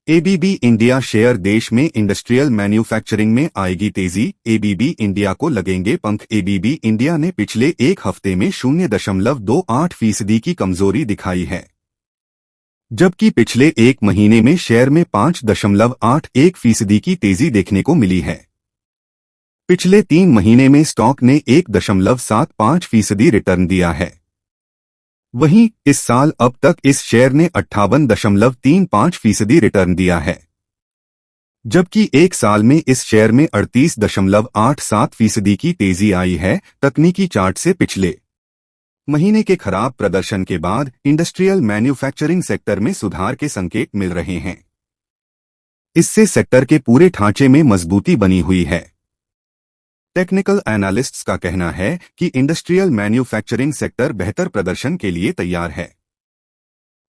ABB India share देश में industrial manufacturing में आएगी तेजी, एबीबी इंडिया को लगेंगे पंख। एबीबी इंडिया ने पिछले एक हफ्ते में 0.28% की कमजोरी दिखाई है, जबकि पिछले एक महीने में शेयर में 5.81% की तेजी देखने को मिली है। पिछले 3 महीने में स्टॉक ने 1.75% रिटर्न दिया है। वहीं इस साल अब तक इस शेयर ने 58.35% रिटर्न दिया है, जबकि एक साल में इस शेयर में 38.87% की तेजी आई है। तकनीकी चार्ट से पिछले महीने के खराब प्रदर्शन के बाद इंडस्ट्रियल मैन्युफैक्चरिंग सेक्टर में सुधार के संकेत मिल रहे हैं। इससे सेक्टर के पूरे ढांचे में मजबूती बनी हुई है। टेक्निकल एनालिस्ट्स का कहना है कि इंडस्ट्रियल मैन्युफैक्चरिंग सेक्टर बेहतर प्रदर्शन के लिए तैयार है।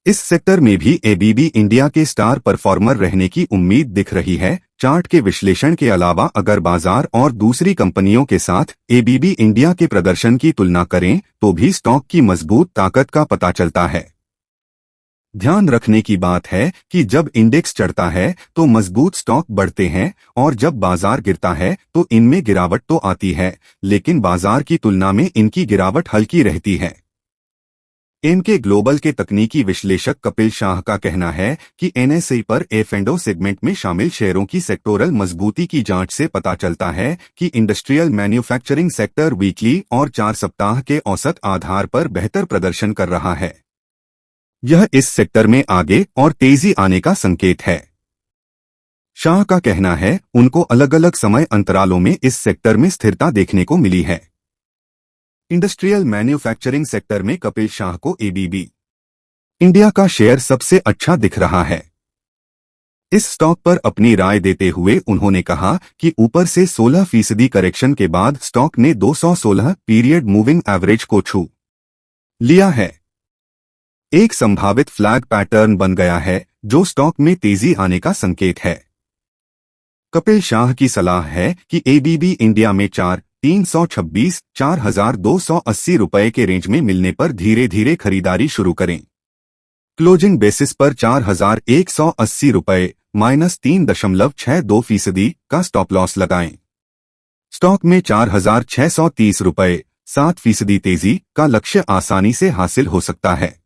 इस सेक्टर में भी एबीबी इंडिया के स्टार परफॉर्मर रहने की उम्मीद दिख रही है। चार्ट के विश्लेषण के अलावा अगर बाजार और दूसरी कंपनियों के साथ एबीबी इंडिया के प्रदर्शन की तुलना करें तो भी स्टॉक की मजबूत ताकत का पता चलता है। ध्यान रखने की बात है कि जब इंडेक्स चढ़ता है तो मजबूत स्टॉक बढ़ते हैं और जब बाजार गिरता है तो इनमें गिरावट तो आती है, लेकिन बाजार की तुलना में इनकी गिरावट हल्की रहती है। एमके ग्लोबल के तकनीकी विश्लेषक कपिल शाह का कहना है कि एनएसई पर एफ&ओ सेगमेंट में शामिल शेयरों की सेक्टोरल मजबूती की जांच से पता चलता है कि इंडस्ट्रियल मैन्युफैक्चरिंग सेक्टर वीकली और 4 सप्ताह के औसत आधार पर बेहतर प्रदर्शन कर रहा है। यह इस सेक्टर में आगे और तेजी आने का संकेत है। शाह का कहना है उनको अलग अलग समय अंतरालों में इस सेक्टर में स्थिरता देखने को मिली है। इंडस्ट्रियल मैन्युफैक्चरिंग सेक्टर में कपिल शाह को एबीबी इंडिया का शेयर सबसे अच्छा दिख रहा है। इस स्टॉक पर अपनी राय देते हुए उन्होंने कहा कि ऊपर से 16% करेक्शन के बाद स्टॉक ने 216 पीरियड मूविंग एवरेज को छू लिया है। एक संभावित फ्लैग पैटर्न बन गया है जो स्टॉक में तेजी आने का संकेत है। कपिल शाह की सलाह है कि एबीबी इंडिया में 4,326-4,280 रुपए के रेंज में मिलने पर धीरे धीरे खरीदारी शुरू करें। क्लोजिंग बेसिस पर 4,180 रुपए -3.62% का स्टॉप लॉस लगाएं। स्टॉक में 4,630 रुपए 7% तेजी का लक्ष्य आसानी से हासिल हो सकता है।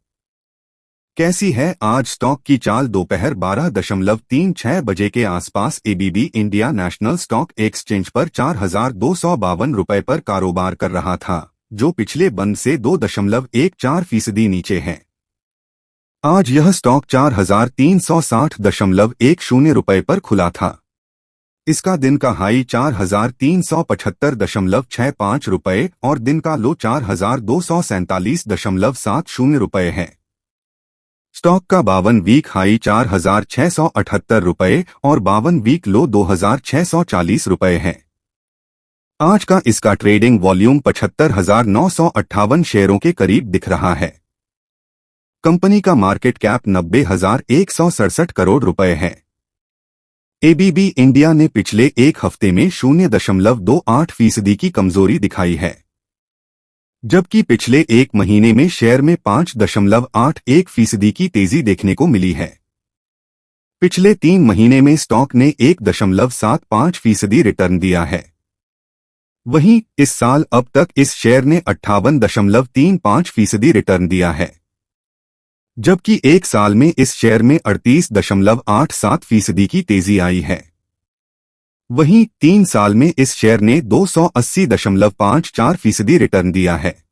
कैसी है आज स्टॉक की चाल? दोपहर 12.36 बजे के आसपास ABB India national stock exchange पर 4,252 रुपए पर कारोबार कर रहा था, जो पिछले बंद से 2.14% नीचे है। आज यह स्टॉक 4,360.10 रुपए पर खुला था। इसका दिन का हाई 4,375.65 रुपए और दिन का लो 4,247.70 रुपए है। स्टॉक का 52 वीक हाई 4,678 रुपए और 52 वीक लो 2,640 रुपए है। आज का इसका ट्रेडिंग वॉल्यूम 75,958 शेयरों के करीब दिख रहा है। कंपनी का मार्केट कैप 90,167 करोड़ रुपए है। एबीबी इंडिया ने पिछले एक हफ्ते में 0.28% की कमजोरी दिखाई है, जबकि पिछले एक महीने में शेयर में 5.81% की तेजी देखने को मिली है। पिछले 3 महीने में स्टॉक ने 1.75% रिटर्न दिया है। वहीं इस साल अब तक इस शेयर ने 58.35% रिटर्न दिया है, जबकि एक साल में इस शेयर में 38.87% की तेजी आई है। वहीं 3 साल में इस शेयर ने 280.54% रिटर्न दिया है।